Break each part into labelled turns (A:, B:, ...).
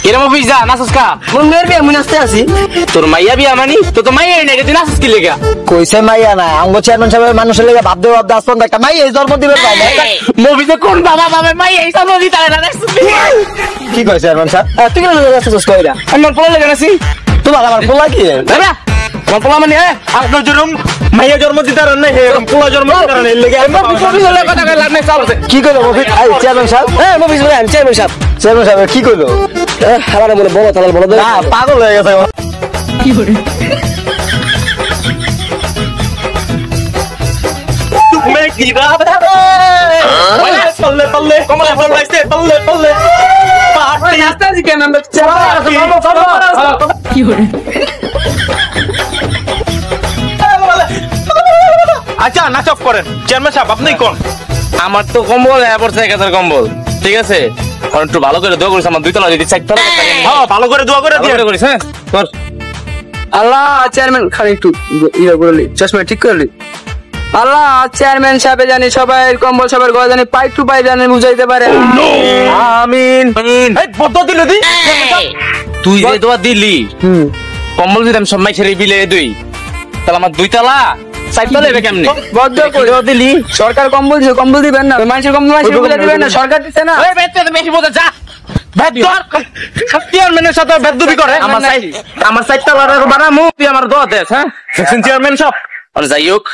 A: কিরম অফিস যা নাচস কা
B: কোন মেয়ের বিয়ে আমি নাচতে আছি
A: তোর মাইয়া বিয়া মানি তো মাইয়া নাই তুই নাচস কি লেগা
B: কইছে মাইয়া না আঙ্গ চেয়ারম্যান সাহেবের মানুষের লেগে ভাবতে ভাবতে আসপন একটা মাইয়া জন্ম দিবেন
A: মুভিতে কোন বাবা বাবা মাইয়া এই জন্ম দিতে না
B: কি কইছে চেয়ারম্যান সাহেব তুই কেন নাচছিস কইরা
A: আমার পোলা লেগে নাছি
B: তোমার আমার পোলা কি
A: দাদা আমার পোলা মানে আপনার জন্য মাইয়া জন্ম দিতে না হে পোলা জন্ম দিতে না লেগে মুভি হলে কথা কই লাভ নাই চলছে
B: কি কইলো মুভি আই চেয়ারম্যান সাহেব হ্যাঁ মুভি বলে চেয়ারম্যান সাহেব কি কইলো আমার মনে বলো তাহলে বলো না পাগল হয়ে গেছে কি করে
A: मैं गिरा पल्ले पल्ले कमला फल लाइसे पल्ले पल्ले पार्टी नाश्ता जी के नाम चलो
C: কি করে
A: আচ্ছা নাচ অফ করেন চেয়ারম্যান সাহেব আপনি কোন আমার তো কম্বল এবার থেকে এর কম্বল ঠিক আছে আর একটু ভালো করে দোয়া করিস আমার দুই তলা দিতে চাই তলা হ্যাঁ ভালো করে দোয়া করে দিয়ে করিস হ্যাঁ কর
B: আল্লাহ চেয়ারম্যান খালি একটু ইয়া করলি চশমা ঠিক করলি আল্লাহ চেয়ারম্যান সাহেব জানি সবাই কম্বল সবার গলা জানি পাই টু পাই জানি বুঝাইতে পারে
A: আমিন এই পদ্ধতি দিলি তুই যে দোয়া দিলি কম্বল দিলাম সব মাই ছেড়ে বিলে দুই তাহলে আমার দুই তলা চার তলা হবে কেমনে
B: বদ্ধ করে দিলি সরকার কম্বল দিছে কম্বল দিবেন না মানুষের কম্বল মানুষের বলে দিবেন না সরকার দিছে না
A: ওই বেতে বেশি বোঝা যা চেয়ারম্যানের সাথে বেদবি করে আমার চার তলার বানামু তুই আমার দোয়া দেস হ্যাঁ চেয়ারম্যান সব আর যাই হোক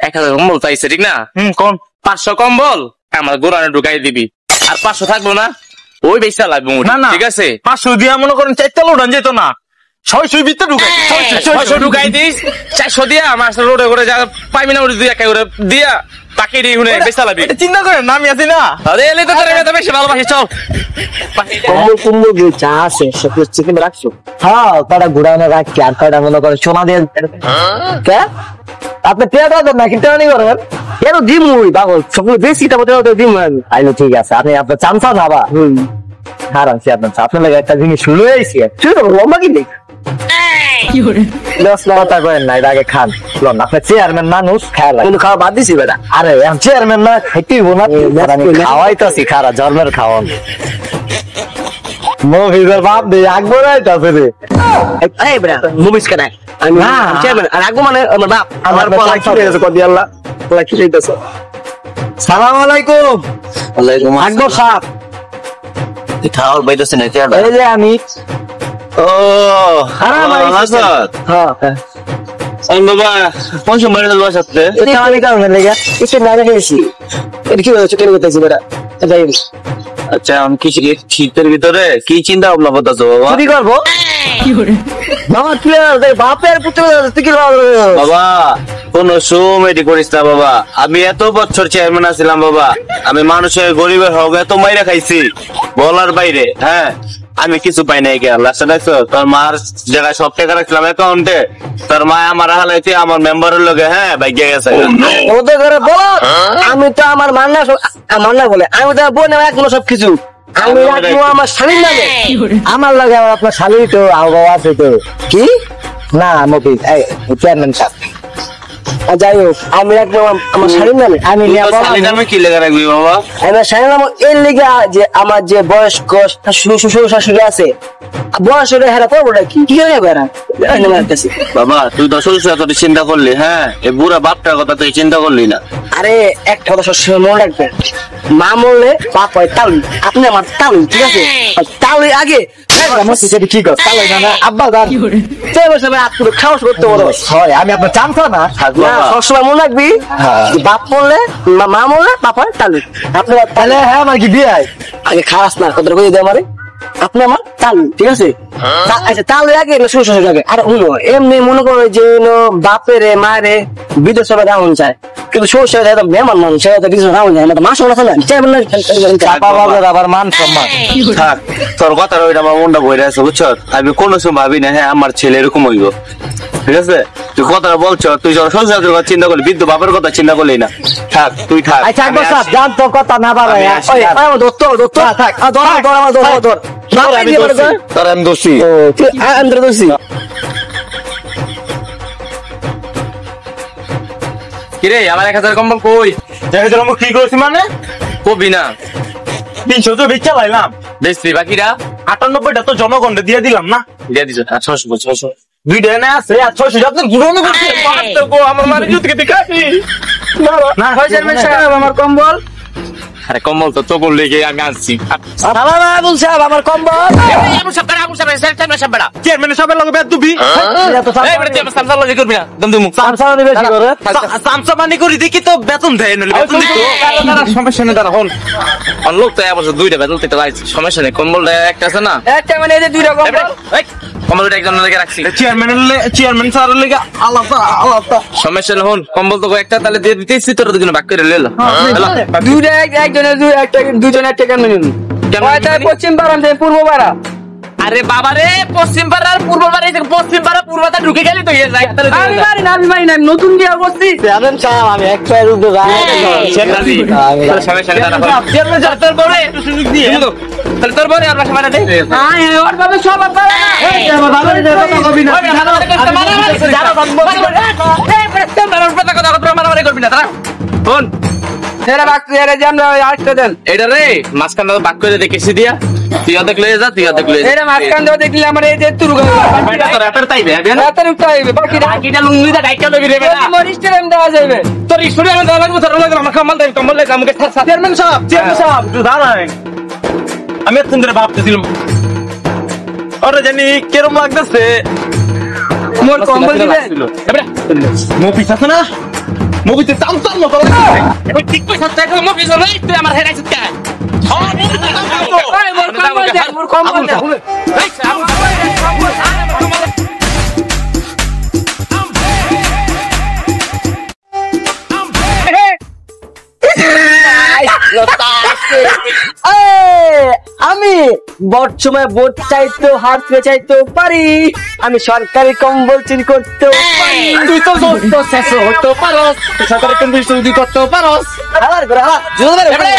A: 1000 কম্বল চাইছে ঠিক না কোন 500 কম্বল আমার গোরানে ঢুকাই দিবি আর 500 থাকবো না ওই বেচা লাগবে ঠিক আছে 500 দিয়া মনে করেন চারতলা উড়ান যেত না 600 ভিতরে ঢুকাই 600 ঢুকাই দিস 400 দিয়া আমার রোডে করে যা পাইবি না ওরে দুই একা করে দিয়া বাকি দিয়ে হুনে বেচা লাগবে চিন্তা করে নামি আছি না আরে এলে তো তোরে এত বেশি ভালোবাসি চল
B: কম্বল যে চা আছে সব চিকেন রাখছো হ্যাঁ কটা ঘুরানো রাখছি আর কটা মনে করে সোনা দিয়ে কে আপনি পেয়ারা দেন না কিন্তু নি করেন কেন দিমুই পাগল সকলে বেশিটা বলতে দিম আইলো ঠিক আছে আপনি আপনার চামচা না বা হারাম সে আপনার লাগে একটা জিনিস শুরু হয়েছে শুরু লম্বা কি দেখ কি করে লস লতা করেন না এর আগে খান লন আপনি চেয়ারম্যান মানুষ খাওয়া কোন খাওয়া বাদ দিছি বেটা আরে আমি চেয়ারম্যান না খাইতেই না খাওয়াইতাছি খারা জন্মের খাওয়ান মুভিজের বাপ দে আকবর আইতাছে রে এই বেটা মুভিজ কেন আমি চেয়ারম্যান আর আকবর মানে আমার বাপ আমার পলা কি হয়েছে কদি আল্লাহ পলা কি হইতাছে সালাম আলাইকুম ওয়ালাইকুম আসসালাম আকবর সাহেব
A: খাওয়ার বাইতেছে না চেয়ারম্যান
B: এই যে আমি
A: ও
B: হ্যাঁ
A: বাবা পঞ্চম বাড়ি বাসাতে
B: এটা আমি কারণে লেগে এটা না রেখেছি এটা কি হচ্ছে কেন করতেছি বেটা যাই
A: আচ্ছা আমি কি শীতের ভিতরে কি চিন্তা ভাবনা করতেছো বাবা
B: কি করবো কি করে বাবা তুই বাপের পুত্র তুই কি
A: বাবা কোন সুমেডি করিস না বাবা আমি এত বছর চেয়ারম্যান আছিলাম বাবা আমি মানুষের গরিবের হোক এত মাইরা খাইছি বলার বাইরে হ্যাঁ আমি কিছু পাই নাই কে লাস্টে দেখছো তোর মার জায়গায় সব টাকা রাখছিলাম অ্যাকাউন্টে তোর মা আমার হালাইতে আমার মেম্বারের লগে হ্যাঁ ভাগ্যে গেছে
B: ওদের ঘরে বলো আমি তো আমার মান্না বলে আমি তো বোন এখনো সবকিছু আমি রাখবো আমার শালীর নামে আমার লাগে আমার আপনার শালীর তো আবহাওয়া আছে তো কি না মফিজ এই চেয়ারম্যান সাহেব যাই হোক আমি রাখবো আমার শালীর নামে আমি
A: শালীর নামে কি লেখা রাখবি বাবা
B: আমার শালীর নাম এর লেগা যে আমার যে বয়স্ক শ্বশুর শাশুড়ি আছে বয়স হলে হেরা করবো কি কি হবে এরা
A: বাবা তুই তো শ্বশুর শাশুড়ি চিন্তা করলি হ্যাঁ এই বুড়া বাপটার কথা তুই চিন্তা করলি না
B: আরে একটা কথা সবসময় মনে রাখবেন মা মরলে বাপ হয় তালু আপনি আমার তালু ঠিক আছে তালু আগে ঠিক আছে তালু না আব্বা দান আপনি খাওয়াস করতে বলো হয় আমি আপনার চামচা না সবসময় মনে রাখবি বাপ মরলে মা মরলে বাপ হয় তালু আপনি তাহলে হ্যাঁ আমার কি বিয়ে আগে খাওয়াস না কত করে দেয় আমারে আপনি আমার তালু ঠিক আছে আচ্ছা তালু আগে না শ্বশুর শাশুড়ি আগে আর এমনি মনে করো যে বাপের মারে বিদেশ সবাই রাউন চায় কিন্তু শ্বশুর শাশুড়ি মেহমান মানুষ কিছু রাউন যায় না মাস আবার মান সম্মান
A: থাক তোর কথা ওইটা আমার মনটা বইরে আছে বুঝছো আমি কোনো সময় ভাবি না হ্যাঁ আমার ছেলে এরকম হইব ঠিক আছে তুই কথাটা বলছো তুই যখন শ্বশুর শাশুড়ির কথা চিন্তা করলি বৃদ্ধ বাপের কথা চিন্তা করলি না থাক তুই থাক
B: আচ্ছা একবার সাহেব জান তোর কথা না বাড়াই থাক ধর
A: তোর আমি দোষী
B: আমি দোষী
A: কিরে আমার 1000 কম্বল কই?
C: 1000 কম্বল কি করছি মানে?
A: কবি না
C: 300 তো বেচা লাইলাম।
A: বেশি বাকিরা
C: 98টা তো জনগণে দিয়ে দিলাম না।
A: দিয়ে দিছ 600
C: দুইটা না আছে আর 600 আপনার ঘুরনো করছে।
A: তো গো আমার মানে জুত কে দেখাবি
C: না
B: চেয়ারম্যান সাহেব আমার কম্বল।
A: আরে কম্বল তো তো বললি কি আমি আনছি
B: আবুল সাহেব আমার কম্বল।
A: আবু সাহেব বেড়া
C: চেয়ারম্যানের সবাই লাগে বেদ দুবি।
A: এই বেড়া তুই আমার সামসা লাগি করবি না দম দিমু
B: সামসানি বেশি করে।
C: সামসা বানি করি দেখি তো বেতন দেয় নলি বেতন দিত।
A: সমস্যা নেই দাঁড়া হন আর লোক তো এবছর দুইটা বেতন দিতে লাগছে সমস্যা নেই কম্বলটা একটা আছে না
B: একটা মানে এই যে দুইটা কম্বল।
A: কম্বলটা একজন লেগে রাখছি
C: চেয়ারম্যান স্যারের লাগে আলাদা
A: সমস্যা নেই হন কম্বল তো একটা তাহলে দিয়ে দিতেছি তোর দুজনে ভাগ করে লইলো
B: দুইটা একজনের দুজনের একটা কেন নিন? ওইটা পশ্চিম পাড়া থেকে পূর্ব পাড়া।
A: আরে বাবা রে পশ্চিম পাড়ার পূর্ব পাড়া পশ্চিম পাড়া পূর্বটা ঢুকে গেলি তো ইয়ে যায়
B: আমি মারি না নতুন বিয়া করছি। চেয়ারম্যান সাহেব আমি একটা রূপে
A: সমস্যা নেই দাঁড়া চেয়ারম্যান সাহেব তোর বড় একটু সুযোগ দিয়ে তাহলে তোর বড় আমরা সবাই দেই
B: ওর বাবা সব পাড়া আমার ভালো রে কথা কবি না।
A: মারামারি করবি না তারা ফোন
B: এরা বাক এরা যে আমরা আরেকটা দেন।
A: এটা রে মাঝখানটা বাক করে দেখেছি দিয়া তুই অর্ধেক লয়ে যা তুই অর্ধেক লয়ে যা
B: এরা মাঝখান দিয়ে দেখলে আমার এই যে তুরু
A: বেটা তোর রাতের তাই বে না
B: রাতের উঠতে হইবে বাকি
A: বাকিটা লুঙ্গিটা ডাইকা লবি রে বেটা
B: মরিচ টাইম দেওয়া যাবে।
A: তোর স্টুডিও আমি দেওয়া লাগবে তোর লাগবে আমার কম্বল লাগে আমাকে
C: চেয়ারম্যান সাহেব একটু দাঁড়ান। আমি এতক্ষণ ধরে ভাবতেছিলাম ওরে জানি কেরম লাগতেছে।
B: মোর কম্বল দিবে
C: মুভিস আছে না মুভিতে চামচার মতো
A: ওই ঠিক কইছ তাই তো মুভি চলে তুই আমার হেরাইছ কে
B: মোর কম্বল দে। আমি ভোট সময় ভোট চাইতেও হাত চাইতেও পারি। আমি সরকারি কম্বল চিন করতেও পারি।
A: তুই তো দোস্ত শেষ হতে পারস সরকারি কম্বল চুরি করতে পারস
B: হালার করে হালা জোরে বেরে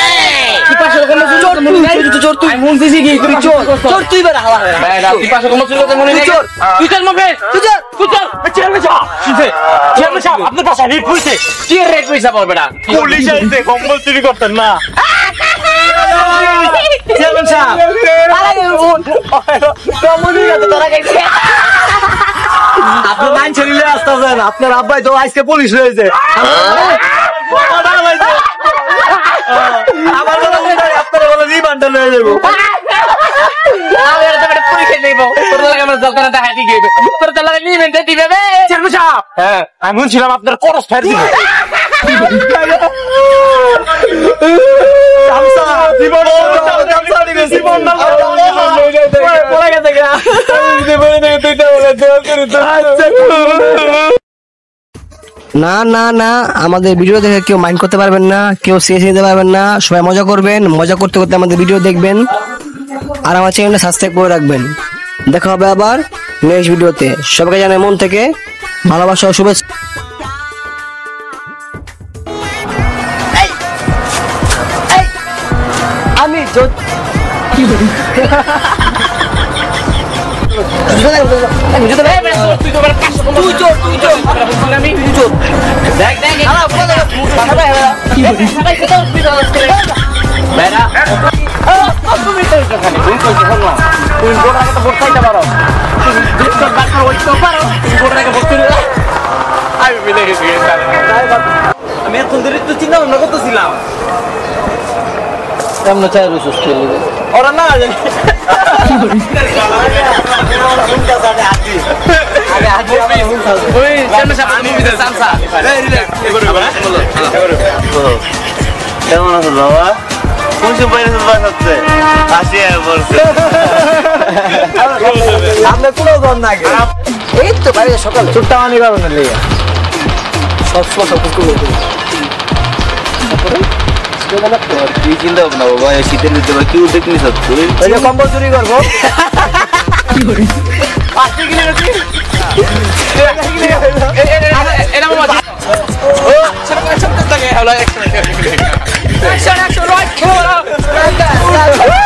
A: তুই পাশে কোনো চোর মনে নাই
B: চোর তুই মন দিছি কি তুই চোর তুই বেরে হালা
A: বেটা তুই পাশে কোনো চুরি করতে মনে নাই তুই চল মফে
B: তুই চোর
C: চেয়ারম্যান সাহেব আপনার পাশে রেট হইছে।
A: কি রেট পয়সা পাবে বেটা
C: পুলিশ আইছে কম্বল চুরি করতেন না। চেয়ারম্যান সাহেব আপনার নাইন ছেড়ে আসতেছেন আপনার আব্বাই তো আজকে পুলিশ হয়েছে। আমার আপনারা বলে রিমান্ডে নিয়ে যাবো।
A: আমি আর তোকে পরীক্ষা দেব তোর লাগে আমার দোকানে দেখা দি গেবে তোর তো লাগে নিমেন্টে দিবে বে
C: চেয়ারম্যান সাহেব
A: হ্যাঁ
C: আমি শুনছিলাম আপনার করস ফের দিবে।
B: না না না আমাদের ভিডিও দেখে কেউ মাইন্ড করতে পারবেন না, কেউ সিরিয়াস নিতে পারবেন না। সবাই মজা করবেন, মজা করতে করতে আমাদের ভিডিও দেখবেন আর আমার চ্যানেলটা সাবস্ক্রাইব করে রাখবেন। দেখা হবে আবার নেক্সট ভিডিওতে। সবাইকে জানাই মন থেকে ভালোবাসা ও শুভেচ্ছা। আমি
C: আমি এত ধরে তো চিন্তা ভাবনা করতেছিলাম
B: আমরা চাই রুসুস খেলি
C: ওরা না জানি
A: ওই সামনে সামনে মুভি দে সামসা
C: কেমন আছো বাবা? কোন সময় বাসাচ্ছে আসি বলছে
B: আপনার কোনো জন না এই তো ভাই সকালে
C: ছোট্টা মানি কারণে লেগে
B: সব সব
C: কি চিন্তা ভাবনা বাবা শীতের ভিতরে কি উদ্যোগ নিস তুই?
B: ওই যে কম্বল চুরি করবো
A: এটা মামা ও ছোট ছোট থাকে হলো 100 100 100